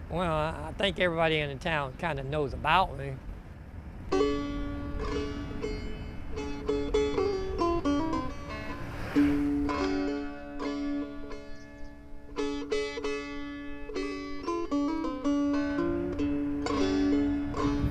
Well, I think everybody in the town kind of knows about me.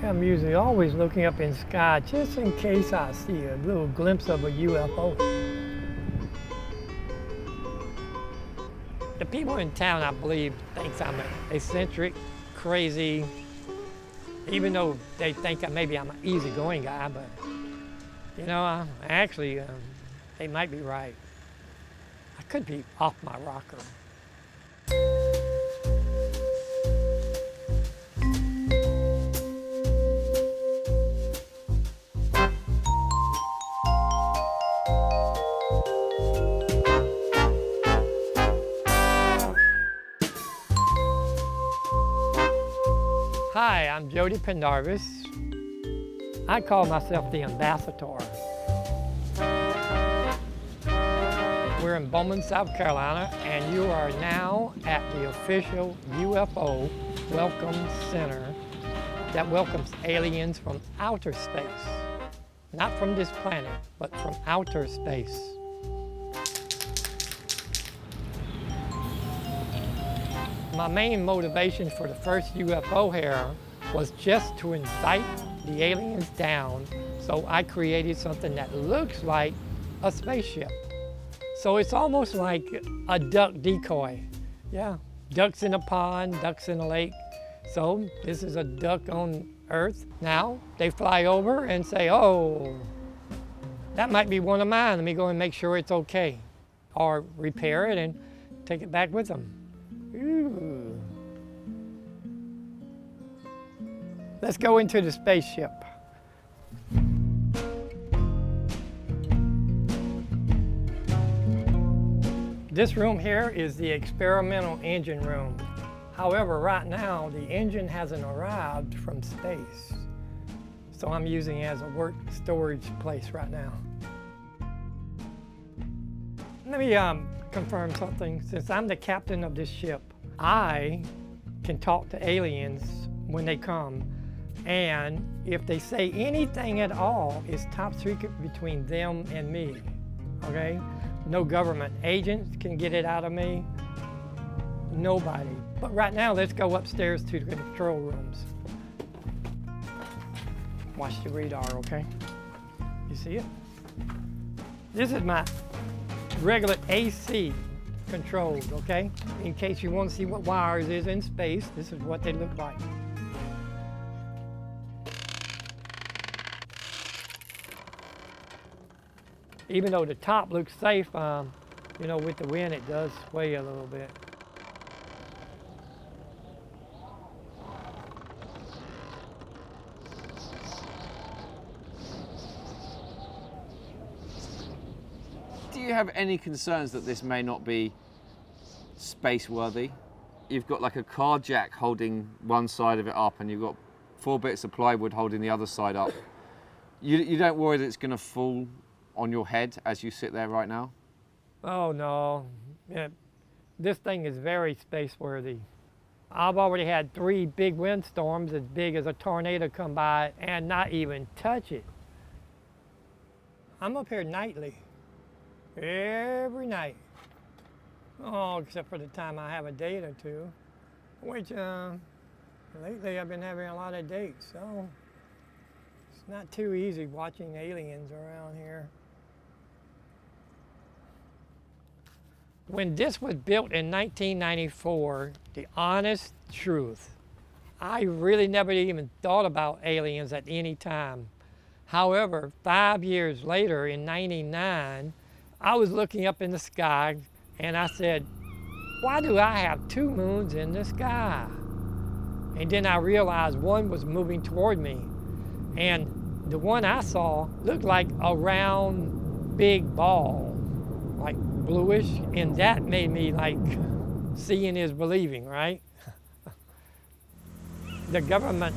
I'm usually always looking up in the sky just in case I see a little glimpse of a UFO. The people in town, I believe, think I'm eccentric, crazy, even though they think maybe I'm an easygoing guy, but you know, actually, they might be right. I could be off my rocker. Hi, I'm Jody Pendarvis. I call myself the ambassador. We're in Bowman, South Carolina, and you are now at the official UFO Welcome Center that welcomes aliens from outer space. Not from this planet, but from outer space. My main motivation for the first UFO here was just to invite the aliens down, so I created something that looks like a spaceship. So it's almost like a duck decoy. Yeah, ducks in a pond, ducks in a lake. So this is a duck on Earth. Now they fly over and say, oh, that might be one of mine. Let me go and make sure it's okay. Or repair it and take it back with them. Ooh. Let's go into the spaceship. This room here is the experimental engine room. However, right now, the engine hasn't arrived from space. So I'm using it as a work storage place right now. Let me confirm something. Since I'm the captain of this ship, I can talk to aliens when they come. And if they say anything at all, it's top secret between them and me, okay? No government agents can get it out of me, nobody. But right now, let's go upstairs to the control rooms. Watch the radar, okay? You see it? This is my regular AC controls, okay? In case you want to see what wires is in space, this is what they look like. Even though the top looks safe, you know, with the wind, it does sway a little bit. Do you have any concerns that this may not be space-worthy? You've got like a car jack holding one side of it up, and you've got 4 bits of plywood holding the other side up. You don't worry that it's going to fall on your head as you sit there right now? Oh no, this thing is very space-worthy. I've already had 3 big windstorms as big as a tornado come by and not even touch it. I'm up here nightly, every night. Oh, except for the time I have a date or two, which lately I've been having a lot of dates, so it's not too easy watching aliens around here. When this was built in 1994, the honest truth, I really never even thought about aliens at any time. However, 5 years later, in '99, I was looking up in the sky and I said, why do I have 2 moons in the sky? And then I realized one was moving toward me. And the one I saw looked like a round, big ball, like bluish, and that made me like, seeing is believing, right? The government,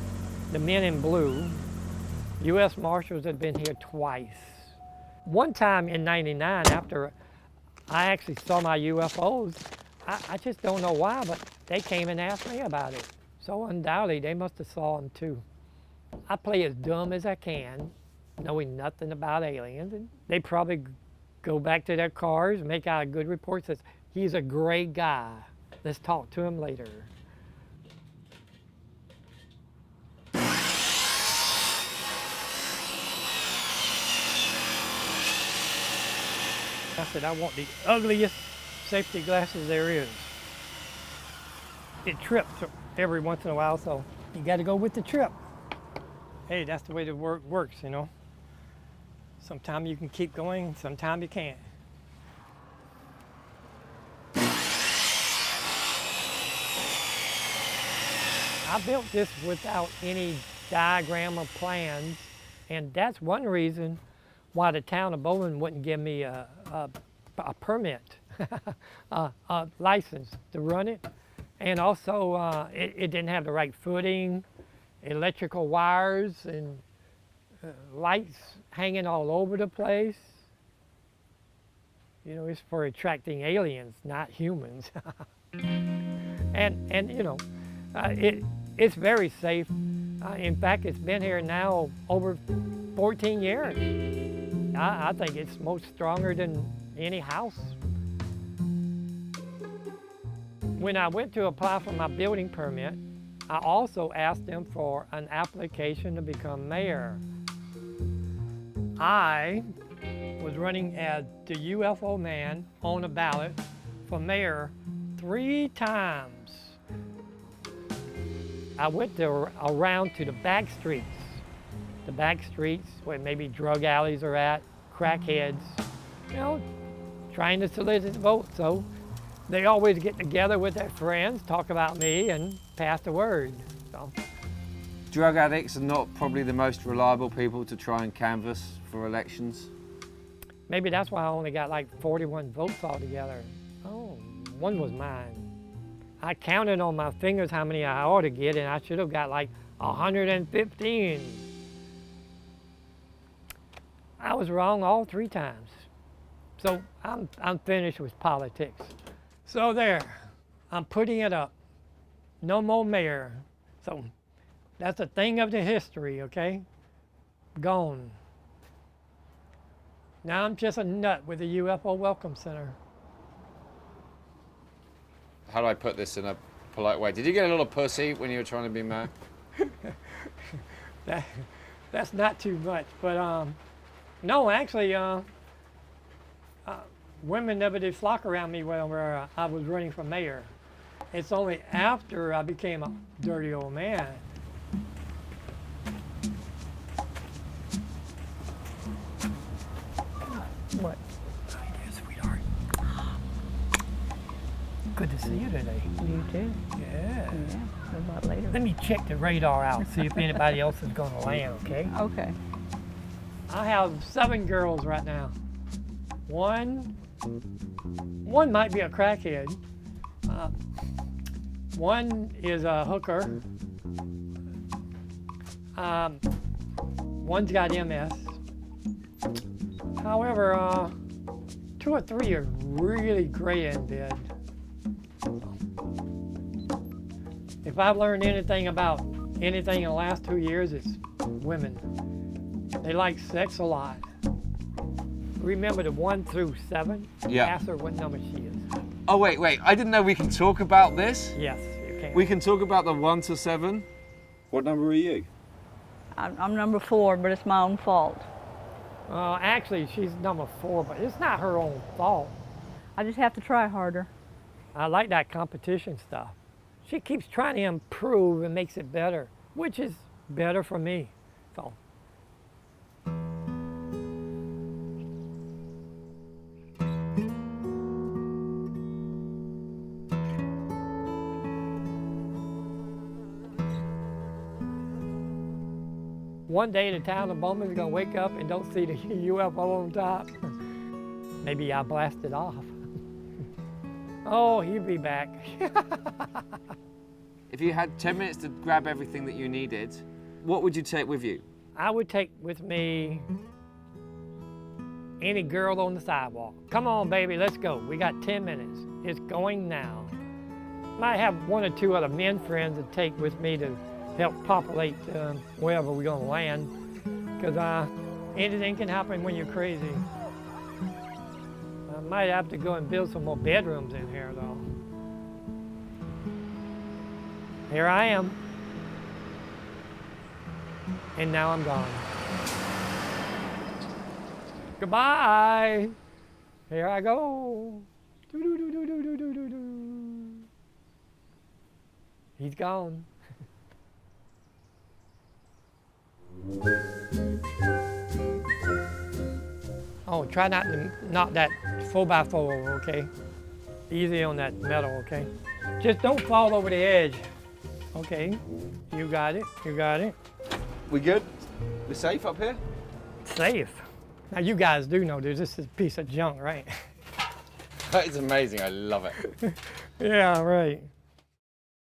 the men in blue, U.S. Marshals had been here twice. One time in '99, after I actually saw my UFOs, I just don't know why, but they came and asked me about it. So undoubtedly, they must have saw them too. I play as dumb as I can, knowing nothing about aliens, and they probably go back to their cars, make out a good report, says, he's a great guy. Let's talk to him later. I said, I want the ugliest safety glasses there is. It trips every once in a while, so you got to go with the trip. Hey, that's the way the work works, you know. Sometimes you can keep going, sometimes you can't. I built this without any diagram or plans, and that's one reason why the town of Bowman wouldn't give me a permit, a license to run it. And also, it didn't have the right footing, electrical wires, and lights hanging all over the place. You know, it's for attracting aliens, not humans. and you know, it's very safe. In fact, it's been here now over 14 years. I think it's most stronger than any house. When I went to apply for my building permit, I also asked them for an application to become mayor. I was running as the UFO man on a ballot for mayor 3 times. I went around to the back streets. The back streets where maybe drug alleys are at, crackheads, you know, trying to solicit votes. So they always get together with their friends, talk about me, and pass the word. So. Drug addicts are not probably the most reliable people to try and canvass for elections. Maybe that's why I only got like 41 votes altogether. Oh, one was mine. I counted on my fingers how many I ought to get, and I should have got like 115. I was wrong all 3 times. So I'm finished with politics. So there, I'm putting it up. No more mayor. So that's a thing of the history, okay? Gone. Now I'm just a nut with the UFO Welcome Center. How do I put this in a polite way? Did you get a little pussy when you were trying to be mayor? That's not too much, but no, actually, women never did flock around me whenever I was running for mayor. It's only after I became a dirty old man. What? Hi there, sweetheart. Good to see you today. You too. Yeah. What about later? Let me check the radar out, see if anybody else is going to land, okay? Okay. I have 7 girls right now. One might be a crackhead. One is a hooker. One's got MS. However, 2 or 3 are really great in bed. If I've learned anything about anything in the last 2 years, it's women. They like sex a lot. Remember the 1 through 7? Yeah. Ask her what number she is. Oh, wait. I didn't know we can talk about this. Yes, you can. We can talk about the 1 to 7. What number are you? I'm number 4, but it's my own fault. Actually, she's number 4, but it's not her own fault. I just have to try harder. I like that competition stuff. She keeps trying to improve and makes it better, which is better for me. So. One day the town of Bowman is going to wake up and don't see the UFO on top. Maybe I blasted off. Oh, he'll be back. If you had 10 minutes to grab everything that you needed, what would you take with you? I would take with me any girl on the sidewalk. Come on, baby, let's go. We got 10 minutes. It's going now. Might have one or two other men friends to take with me to help populate wherever we're gonna land, because anything can happen when you're crazy. I might have to go and build some more bedrooms in here though. Here I am. And now I'm gone. Goodbye. Here I go. He's gone. Oh, try not to knock that 4x4 over, okay? Easy on that metal, okay? Just don't fall over the edge. Okay, you got it, you got it. We good? We're safe up here? Safe. Now you guys do know this is a piece of junk, right? That is amazing, I love it. Yeah, right.